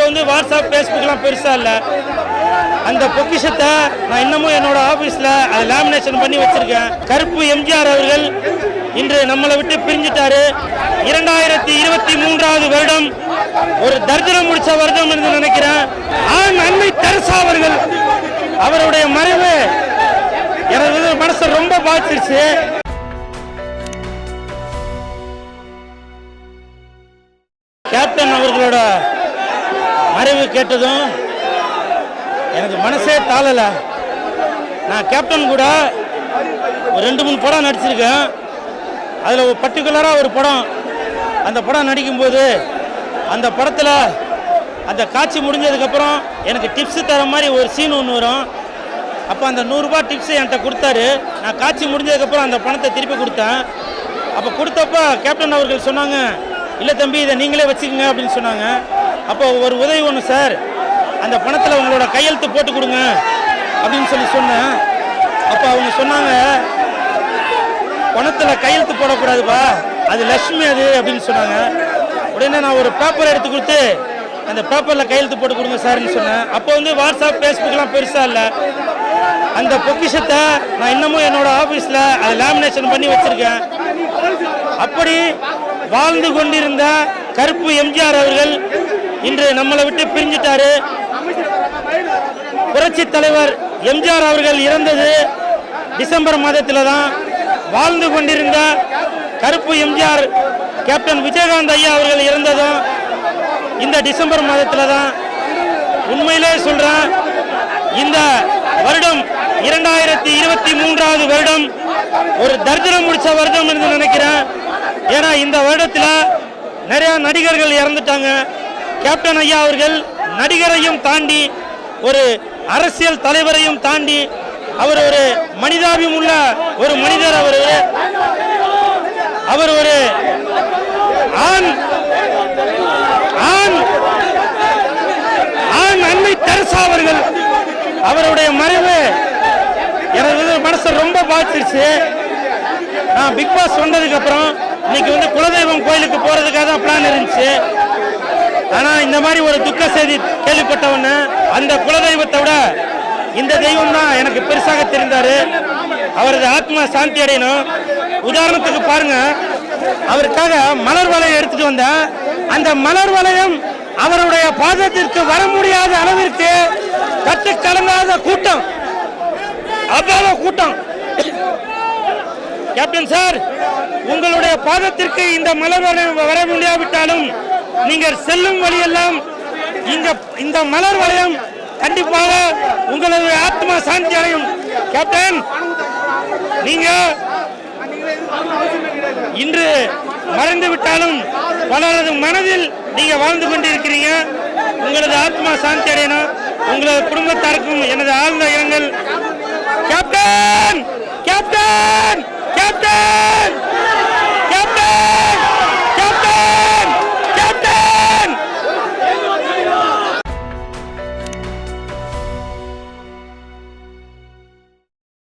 வந்து வாட்ஸ்அப் ஃபேஸ்புக்லாம் பெருசாக இல்லை. அந்த பொக்கிஷத்தை நான் இன்னமும் என்னோட ஆஃபீஸில் அதை லேமினேஷன் பண்ணி வச்சுருக்கேன். கருப்பு எம்ஜிஆர் அவர்கள் இன்று நம்மளை விட்டு பிரிஞ்சிட்டாரு. 2023 வருடம் ஒரு தரித்திரம் முடிச்ச வருடம் என்று நினைக்கிறேன். அன்னை தெரசா அவர்கள் அவருடைய மறைவு எனது மனசை ரொம்ப பாதிச்சிருச்சு. கேப்டன் அவர்களோட மறைவு கேட்டதும் எனக்கு மனசே தாளலை. நான் கேப்டன் கூட ஒரு 2-3 படம் நடிச்சிருக்கேன். அதில் ஒரு பர்டிகுலராக ஒரு படம், அந்த படம் நடிக்கும்போது அந்த படத்தில் அந்த காட்சி முடிஞ்சதுக்கப்புறம் எனக்கு டிப்ஸு தர மாதிரி ஒரு சீன் ஒன்று வரும். அப்போ அந்த 100 ரூபாய் டிப்ஸு என்கிட்ட கொடுத்தாரு. நான் காட்சி முடிஞ்சதுக்கப்புறம் அந்த பணத்தை திருப்பி கொடுத்தேன். அப்போ கொடுத்தப்போ கேப்டன் அவர்கள் சொன்னாங்க, இல்லை தம்பி இதை நீங்களே வச்சுக்கோங்க அப்படின்னு சொன்னாங்க. அப்போ ஒரு உதவி ஒன்று சார், அந்த பணத்தில் உங்களோட கையெழுத்து போட்டு கொடுங்க அப்படின்னு சொன்னேன். அப்போ அவங்க சொன்னாங்க, பணத்தில் கையெழுத்து போடக்கூடாதுப்பா, அது லட்சுமி அது அப்படின்னு சொன்னாங்க. உடனே நான் ஒரு பேப்பர் எடுத்து கொடுத்து அந்த பேப்பரில் கையெழுத்து போட்டு கொடுங்க சார்ன்னு சொன்னேன். அப்போ வந்து வாட்ஸ்அப் ஃபேஸ்புக்லாம் பெருசாக இல்லை. அந்த பொக்கிஷத்தை நான் இன்னமும் என்னோட ஆஃபீஸில் அதை லேமினேஷன் பண்ணி வச்சுருக்கேன். அப்படி வாழ்ந்து கொண்டிருந்த கருப்பு எம்ஜிஆர் அவர்கள் இன்று நம்மளை விட்டு பிரிஞ்சிட்டாரு. புரட்சி தலைவர் எம்ஜிஆர் அவர்கள் இறந்தது டிசம்பர் மாதத்தில் தான். வாழ்ந்து கொண்டிருந்த கருப்பு எம்ஜிஆர் கேப்டன் விஜயகாந்த் ஐயா அவர்கள் இறந்ததும் இந்த டிசம்பர் மாதத்தில் தான். உண்மையிலே சொல்கிறேன், இந்த வருடம் 2023 வருடம் ஒரு தரித்திரம் முடிச்ச வருடம் என்று நினைக்கிறேன். ஏன்னா இந்த வருடத்தில் நிறைய நடிகர்கள் இறந்துட்டாங்க. கேப்டன் ஐயா அவர்கள் நடிகரையும் தாண்டி ஒரு அரசியல் தலைவரையும் தாண்டி அவர் ஒரு மனிதாபியம் உள்ள ஒரு மனிதர். அவர் ஒரு ஆண் அன்னை தெரசா அவர்கள் அவருடைய மறைவு எனது மனசை ரொம்ப பாதிச்சிருச்சு. நான் பிக் பாஸ் வந்ததுக்கு அப்புறம் இன்னைக்கு வந்து குலதெய்வம் கோயிலுக்கு போறதுக்காக தான் பிளான் இருந்துச்சு. ஆனால் இந்த மாதிரி ஒரு துக்க செய்தி கேள்விப்பட்டவொன்னு அந்த குலதெய்வத்தை விட இந்த தெய்வம் தான் எனக்கு பெருசாக தெரிந்தாரு. அவரது ஆத்மா சாந்தி அடையணும். உதாரணத்துக்கு பாருங்க, அவருக்காக மலர் வளையம் எடுத்துட்டு வந்த அந்த மலர் வளையம் அவருடைய பாதத்திற்கு வர முடியாத அளவிற்கு கட்டுக்கலங்காத கூட்டம், அபாவ கூட்டம். கேப்டன் சார், உங்களுடைய பாதத்திற்கு இந்த மலர் வளையம் வர முடியாவிட்டாலும் நீங்கள் செல்லும் வழியெல்லாம் இந்த மலர் வளையம் கண்டிப்பாக உங்களது ஆத்மா சாந்தி அடையும். கேப்டன், நீங்க இன்று மறைந்து விட்டாலும் பலரது மனதில் நீங்க வாழ்ந்து கொண்டிருக்கிறீங்க. உங்களது ஆத்மா சாந்தி அடையணும். உங்களது குடும்பத்தாருக்கும் எனது ஆழ்ந்த இரங்கல். Captain captain captain